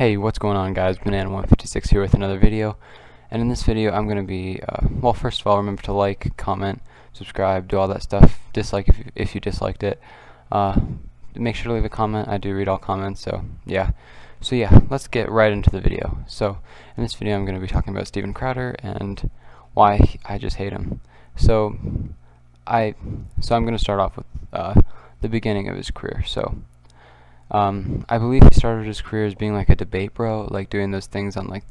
Hey, what's going on, guys? Banana156 here with another video. And in this video I'm going to be, well, first of all, remember to like, comment, subscribe, do all that stuff. Dislike if you disliked it. Make sure to leave a comment. I do read all comments, so yeah. Let's get right into the video. So in this video I'm going to be talking about Steven Crowder and why I just hate him. So I'm going to start off with the beginning of his career. I believe he started his career as being like a debate bro, like doing those things on like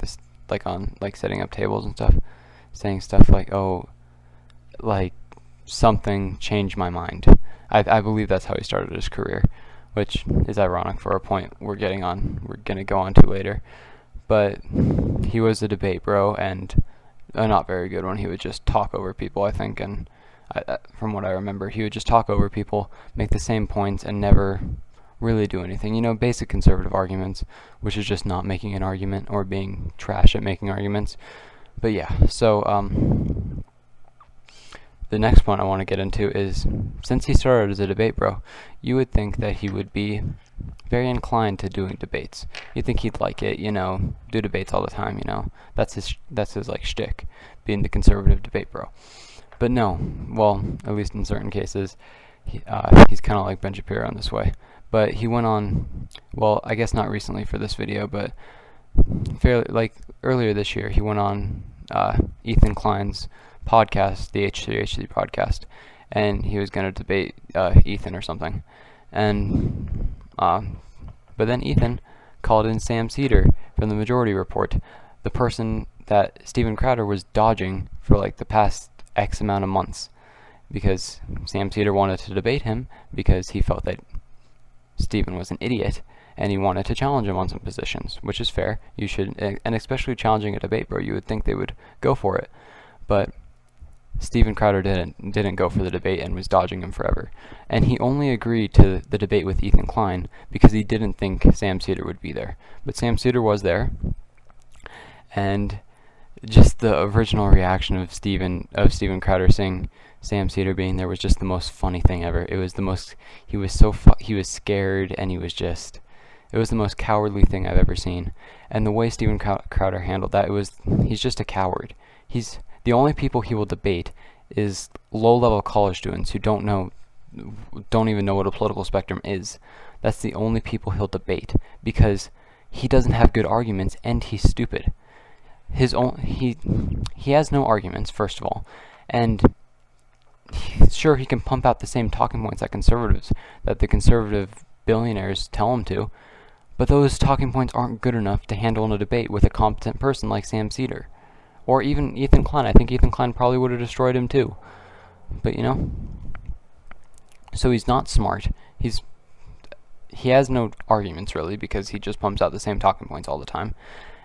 setting up tables and stuff, saying stuff like, oh, like something changed my mind. I believe that's how he started his career, which is ironic for a point we're gonna go on to later. But he was a debate bro, and a not very good one. He would just talk over people, I think, and from what I remember, he would just talk over people, make the same points, and never really do anything. You know, basic conservative arguments, which is just not making an argument or being trash at making arguments. But yeah, so the next point I want to get into is, since he started as a debate bro, you would think that he would be very inclined to doing debates. You'd think he'd like it, you know, do debates all the time, you know. That's his like shtick, being the conservative debate bro. But no, well, at least in certain cases, he's kind of like Ben Shapiro in this way. But he went on, well, I guess not recently for this video, but fairly, like earlier this year, he went on Ethan Klein's podcast, the H3H3 podcast, and he was going to debate Ethan or something. And but then Ethan called in Sam Seder from the Majority Report, the person that Steven Crowder was dodging for like the past X amount of months, because Sam Seder wanted to debate him because he felt that Steven was an idiot and he wanted to challenge him on some positions, which is fair. You should, and especially challenging a debate bro, you would think they would go for it. But Steven Crowder didn't go for the debate and was dodging him forever. And he only agreed to the debate with Ethan Klein because he didn't think Sam Seder would be there. But Sam Seder was there, and just the original reaction of Steven Crowder seeing Sam Seder being there was just the most funny thing ever. It was the most, he was scared, and it was the most cowardly thing I've ever seen. And the way Steven Crowder handled that, he's just a coward. The only people he will debate is low-level college students who don't even know what a political spectrum is. That's the only people he'll debate, because he doesn't have good arguments and he's stupid. He has no arguments, first of all, and sure, he can pump out the same talking points that the conservative billionaires tell him to, but those talking points aren't good enough to handle in a debate with a competent person like Sam Seder, or even Ethan Klein. I think Ethan Klein probably would have destroyed him too. But you know, so he's not smart. He has no arguments really, because he just pumps out the same talking points all the time.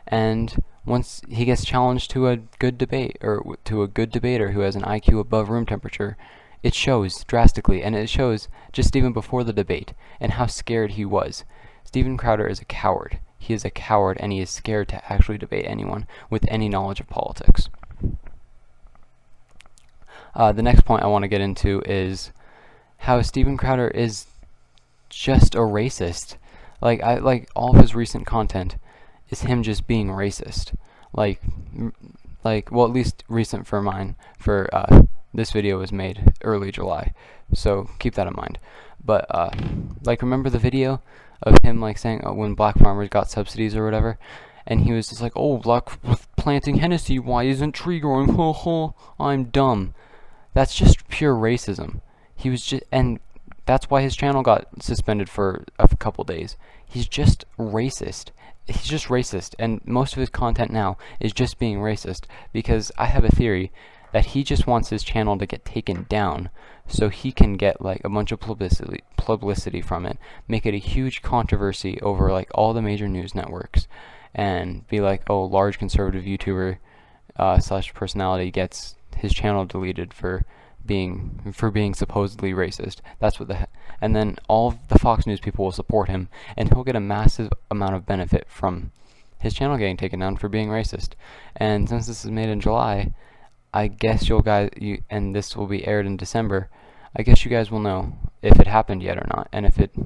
And once he gets challenged to a good debate, or to a good debater who has an IQ above room temperature, it shows drastically, and it shows just even before the debate, and how scared he was. Steven Crowder is a coward. He is a coward, and he is scared to actually debate anyone with any knowledge of politics. The next point I want to get into is how Steven Crowder is just a racist. Like all of his recent content is him just being racist. Well, at least recent for mine. For this video was made early July, so keep that in mind. But remember the video of him saying when black farmers got subsidies or whatever, and he was just like, oh, black planting Hennessy, why isn't tree growing? Ho ho, I'm dumb. That's just pure racism. And that's why his channel got suspended for a couple days. He's just racist. He's just racist, and most of his content now is just being racist, because I have a theory that he just wants his channel to get taken down so he can get a bunch of publicity from it, make it a huge controversy over all the major news networks, and be like, oh, large conservative YouTuber / personality gets his channel deleted for being supposedly racist. That's what and then all of the Fox News people will support him, and he'll get a massive amount of benefit from his channel getting taken down for being racist. And since this is made in July, I guess and this will be aired in December, I guess you guys will know if it happened yet or not. And if it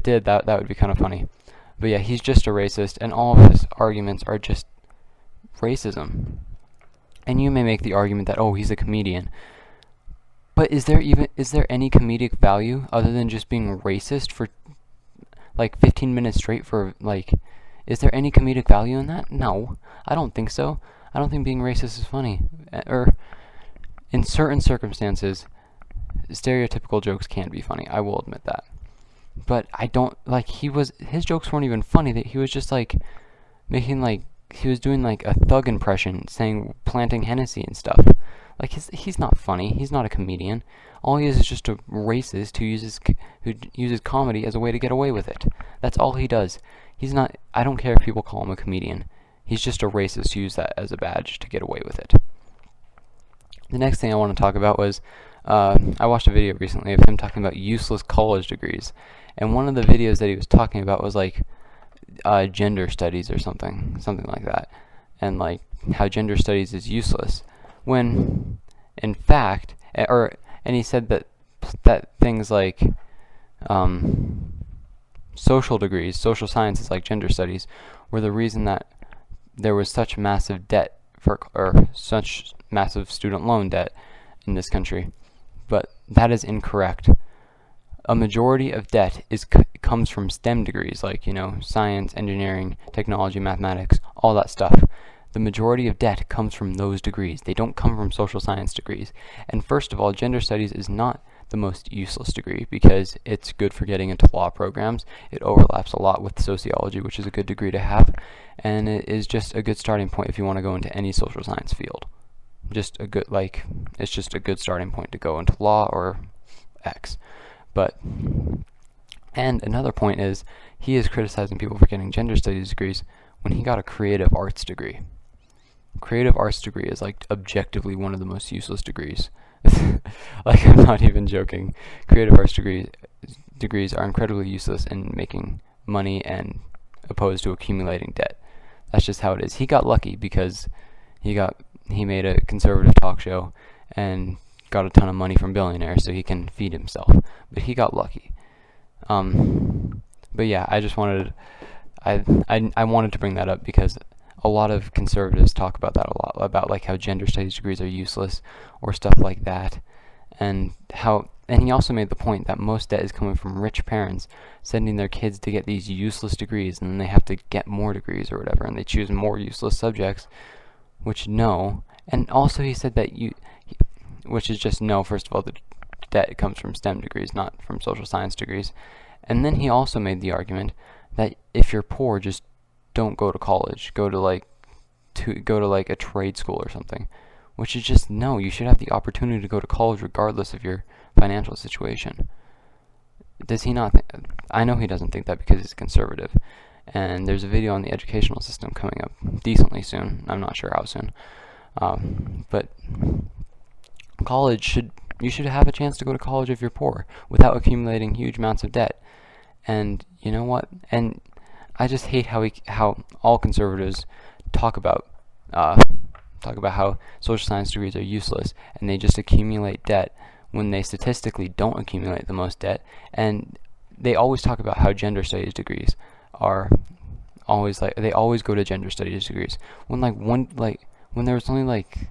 did, that would be kind of funny. But yeah, he's just a racist, and all of his arguments are just racism. And you may make the argument that, oh, he's a comedian. But is there any comedic value other than just being racist for like 15 minutes straight for like, is there any comedic value in that? No, I don't think so. I don't think being racist is funny. Or in certain circumstances, stereotypical jokes can be funny. I will admit that. But I don't like his jokes weren't even funny. That he was just like making like he was doing like a thug impression, saying planting Hennessy and stuff. Like he's not funny. He's not a comedian. All he is just a racist who uses comedy as a way to get away with it. That's all he does. He's not. I don't care if people call him a comedian. He's just a racist who used that as a badge to get away with it. The next thing I want to talk about was I watched a video recently of him talking about useless college degrees, and one of the videos that he was talking about was like gender studies or something like that, and like how gender studies is useless when in fact and he said that things like social degrees, social sciences like gender studies, were the reason that there was such massive debt or such massive student loan debt in this country. But that is incorrect. A majority of debt comes from STEM degrees, like, science, engineering, technology, mathematics, all that stuff. The majority of debt comes from those degrees. They don't come from social science degrees. And first of all, gender studies is not the most useless degree because it's good for getting into law programs. It overlaps a lot with sociology, which is a good degree to have, and it is just a good starting point if you want to go into any social science field. It's just a good starting point to go into law or X. And another point is, he is criticizing people for getting gender studies degrees when he got a creative arts degree. Creative arts degree is like objectively one of the most useless degrees. Like, I'm not even joking. Creative arts degrees are incredibly useless in making money and opposed to accumulating debt. That's just how it is. He got lucky because he made a conservative talk show and got a ton of money from billionaires so he can feed himself. But he got lucky. But yeah, I wanted to bring that up because a lot of conservatives talk about that a lot, about like how gender studies degrees are useless or stuff like that, and he also made the point that most debt is coming from rich parents sending their kids to get these useless degrees, and then they have to get more degrees or whatever, and they choose more useless subjects, which no. And also he said that which is just no. First of all, the debt comes from STEM degrees, not from social science degrees. And then he also made the argument that if you're poor, just don't go to college. Go to like a trade school or something, which is just no. You should have the opportunity to go to college regardless of your financial situation. Does he not? I know he doesn't think that because he's conservative. And there's a video on the educational system coming up decently soon. I'm not sure how soon. But you should have a chance to go to college if you're poor without accumulating huge amounts of debt. And you know what? And I just hate how all conservatives talk about how social science degrees are useless and they just accumulate debt when they statistically don't accumulate the most debt. And they always talk about how gender studies degrees are always they always go to gender studies degrees when when there was only like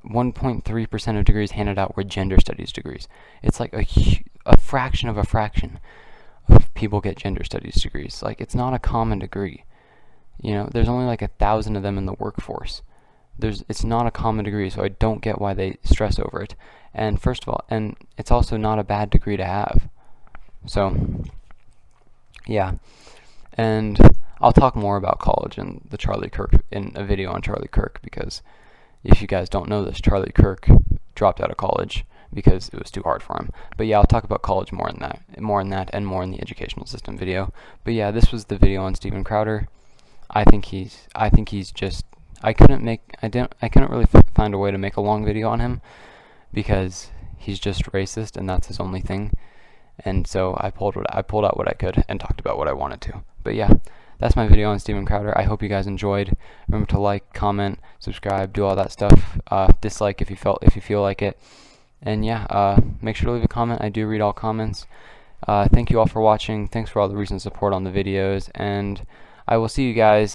1.3% of degrees handed out were gender studies degrees. It's like a fraction of people get gender studies degrees. Like, it's not a common degree. There's only like 1,000 of them in the workforce. It's not a common degree, so I don't get why they stress over it. And first of all, and it's also not a bad degree to have. So, yeah. And I'll talk more about college and the Charlie Kirk in a video on Charlie Kirk, because if you guys don't know this, Charlie Kirk dropped out of college because it was too hard for him. But yeah, I'll talk about college more in that and more in the educational system video. But yeah, this was the video on Steven Crowder. I couldn't really find a way to make a long video on him because he's just racist and that's his only thing. And so I pulled out what I could and talked about what I wanted to. But yeah, that's my video on Steven Crowder. I hope you guys enjoyed. Remember to like, comment, subscribe, do all that stuff. Dislike if you feel like it. And yeah, make sure to leave a comment. I do read all comments. Thank you all for watching. Thanks for all the recent support on the videos, and I will see you guys